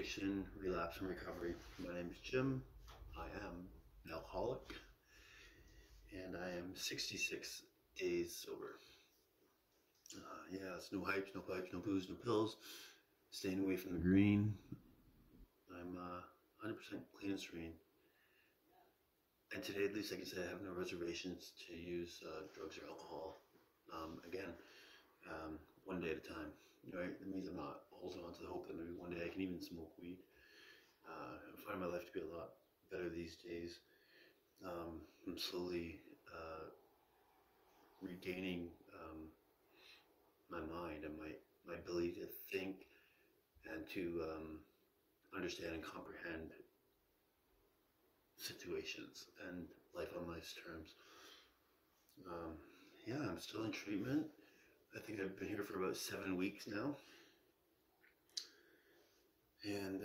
Addiction, Relapse, and Recovery. My name is Jim. I am an alcoholic, and I am 66 days sober. It's no hypes, no pipes, no booze, no pills. Staying away from the green. I'm 100% clean and serene. And today, at least I can say I have no reservations to use drugs or alcohol. One day at a time. Right? That means I'm not holding on to the hope that maybe one day I can even smoke weed. I find my life to be a lot better these days. I'm slowly regaining my mind and my ability to think and to understand and comprehend situations and life on life's terms. I'm still in treatment. I think I've been here for about 7 weeks now. And,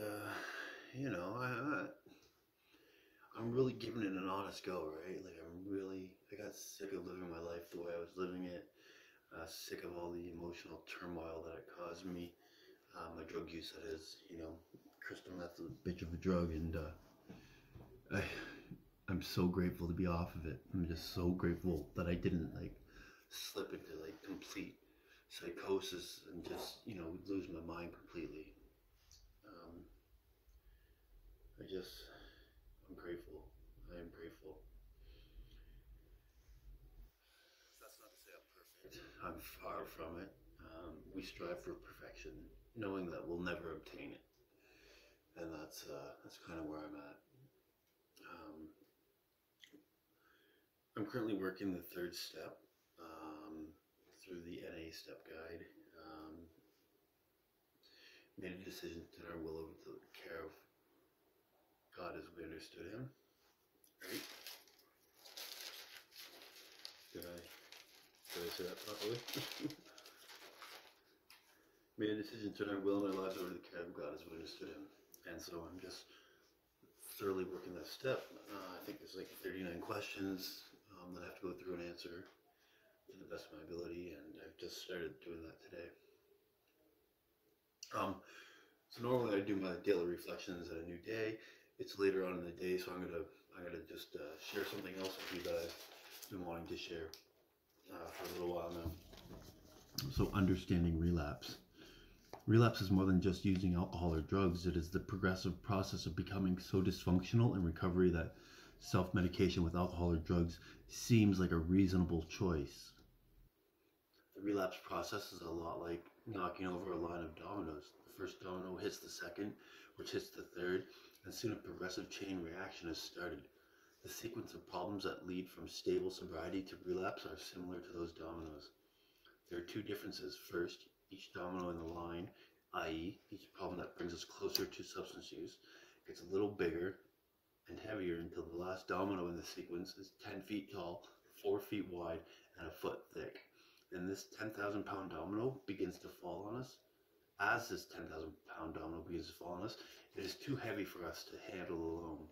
I'm really giving it an honest go, right? Like, I got sick of living my life the way I was living it. Sick of all the emotional turmoil that it caused me. My drug use, that is, crystal meth's a bitch of a drug, and I'm so grateful to be off of it. I'm just so grateful that I didn't, slip into, complete psychosis and just, lose my mind completely. I'm grateful. I am grateful. That's not to say I'm perfect. I'm far from it. We strive for perfection, knowing that we'll never obtain it. And that's kind of where I'm at. I'm currently working the third step through the NA step guide. Made a decision to turn our will over to the care of God as we understood Him. Right? Did I say that properly? Made a decision to turn our will and our lives over to the care of God as we understood Him. And so I'm just thoroughly working that step. I think there's 39 questions that I have to go through and answer to the best of my ability, and I've just started doing that today. So normally I do my daily reflections at a new day. It's later on in the day, so I'm gonna just share something else with you that I've been wanting to share for a little while now. So understanding relapse. Relapse is more than just using alcohol or drugs. It is the progressive process of becoming so dysfunctional in recovery that self-medication with alcohol or drugs seems like a reasonable choice. The relapse process is a lot like knocking over a line of dominoes. The first domino hits the second, which hits the third, and soon a progressive chain reaction is started. The sequence of problems that lead from stable sobriety to relapse are similar to those dominoes. There are two differences. First, each domino in the line, i.e., each problem that brings us closer to substance use, gets a little bigger and heavier until the last domino in the sequence is 10 feet tall, 4 feet wide, and a foot thick. Then this 10,000 pound domino begins to fall on us. As this 10,000 pound domino begins to fall on us, it is too heavy for us to handle alone.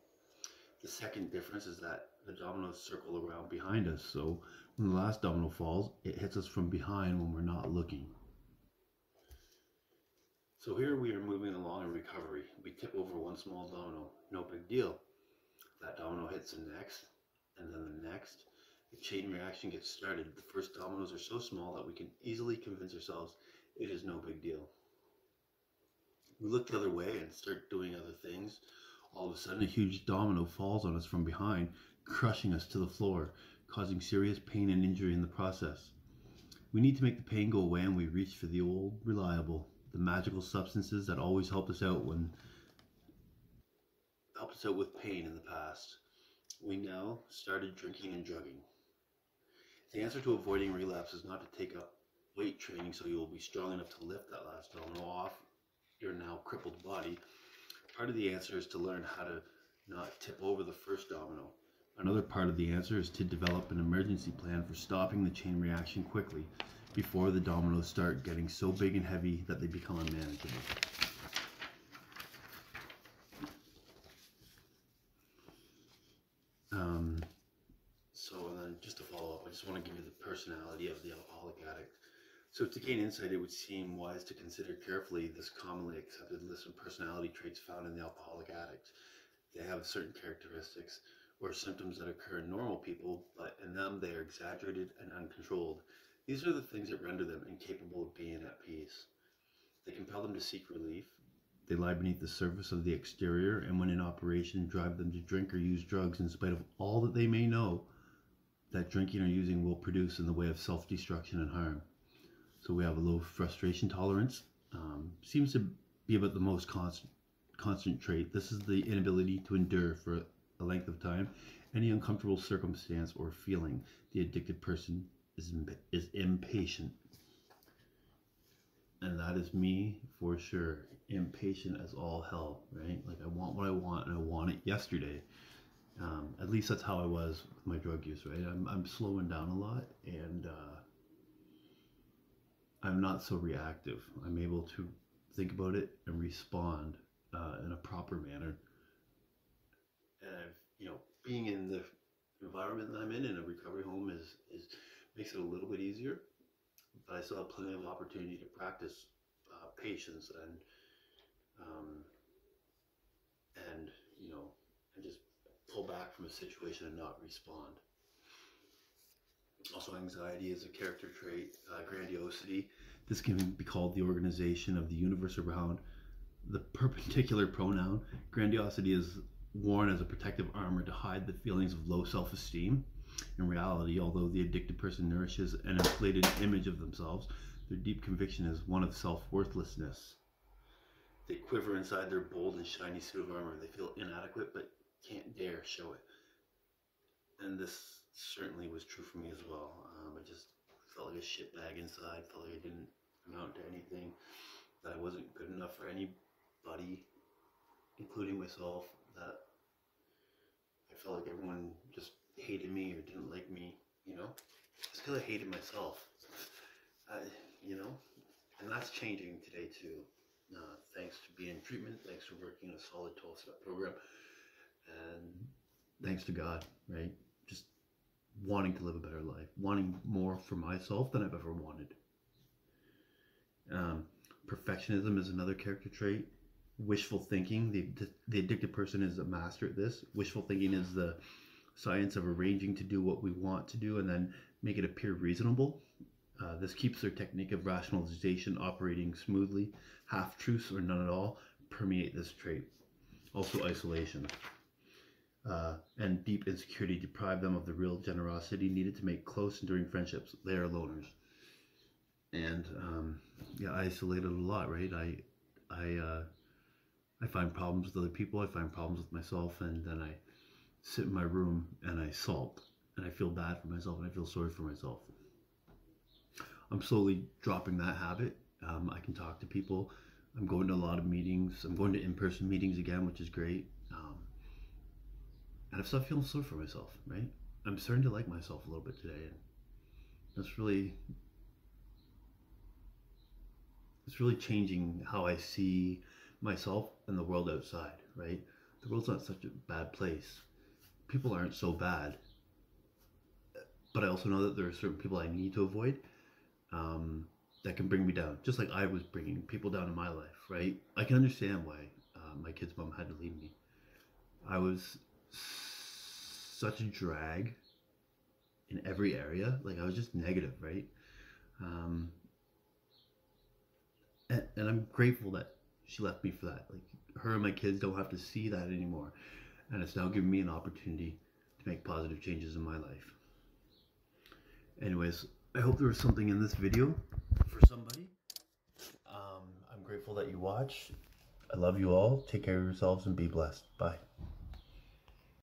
The second difference is that the dominoes circle around behind us, so when the last domino falls, it hits us from behind when we're not looking. So here we are moving along in recovery. We tip over one small domino, no big deal. That domino hits the next, and then the next. The chain reaction gets started. The first dominoes are so small that we can easily convince ourselves it is no big deal. We look the other way and start doing other things. All of a sudden, a huge domino falls on us from behind, crushing us to the floor, causing serious pain and injury in the process. We need to make the pain go away, and we reach for the old reliable, the magical substances that always helped us out with pain in the past. We now started drinking and drugging. The answer to avoiding relapse is not to take up weight training so you will be strong enough to lift that last domino off your now crippled body. Part of the answer is to learn how to not tip over the first domino. Another part of the answer is to develop an emergency plan for stopping the chain reaction quickly before the dominoes start getting so big and heavy that they become unmanageable. And then just to follow up, I just want to give you the personality of the alcoholic addict. So to gain insight, it would seem wise to consider carefully this commonly accepted list of personality traits found in the alcoholic addict. They have certain characteristics or symptoms that occur in normal people, but in them they are exaggerated and uncontrolled. These are the things that render them incapable of being at peace. They compel them to seek relief. They lie beneath the surface of the exterior, and when in operation, drive them to drink or use drugs in spite of all that they may know that drinking or using will produce in the way of self-destruction and harm. So we have a low frustration tolerance. Seems to be about the most constant trait. This is the inability to endure for a length of time any uncomfortable circumstance or feeling. The addicted person is impatient. And that is me for sure. Impatient as all hell, right? Like I want what I want and I want it yesterday. At least that's how I was with my drug use, right? I'm slowing down a lot, and I'm not so reactive. I'm able to think about it and respond in a proper manner. And being in the environment that I'm in a recovery home is makes it a little bit easier. But I still have plenty of opportunity to practice patience and and just pull back from a situation and not respond. Also, anxiety is a character trait. Grandiosity. This can be called the organization of the universe around the perpendicular pronoun. Grandiosity is worn as a protective armor to hide the feelings of low self-esteem. In reality, although the addicted person nourishes an inflated image of themselves, their deep conviction is one of self-worthlessness. They quiver inside their bold and shiny suit of armor. They feel inadequate but can't dare show it. And this certainly was true for me as well. I just felt like a shitbag inside, felt like I didn't amount to anything, that I wasn't good enough for anybody, including myself, that I felt like everyone just hated me or didn't like me, just because I hated myself. And that's changing today too. Thanks to being in treatment, thanks for working a solid 12-step program, and thanks to God, right? Just wanting to live a better life, wanting more for myself than I've ever wanted. Perfectionism is another character trait. Wishful thinking. The addicted person is a master at this. Wishful thinking is the science of arranging to do what we want to do and then make it appear reasonable. This keeps their technique of rationalization operating smoothly. Half-truths or none at all permeate this trait. Also isolation. And deep insecurity deprive them of the real generosity needed to make close, enduring friendships. They are loners. And isolated a lot, right? I find problems with other people. I find problems with myself, and then I sit in my room and I sulk, and I feel bad for myself, and I feel sorry for myself. I'm slowly dropping that habit. I can talk to people. I'm going to a lot of meetings. I'm going to in-person meetings again, which is great. And I've stopped feeling sorry for myself, right? I'm starting to like myself a little bit today, and that's really changing how I see myself and the world outside, right? The world's not such a bad place. People aren't so bad. But I also know that there are certain people I need to avoid that can bring me down, just like I was bringing people down in my life, right? I can understand why my kid's mom had to leave me. I was such a drag in every area. Like, I was just negative, right? And I'm grateful that she left me for that. Like, her and my kids don't have to see that anymore. And it's now given me an opportunity to make positive changes in my life. Anyways, I hope there was something in this video for somebody. I'm grateful that you watched. I love you all. Take care of yourselves and be blessed. Bye.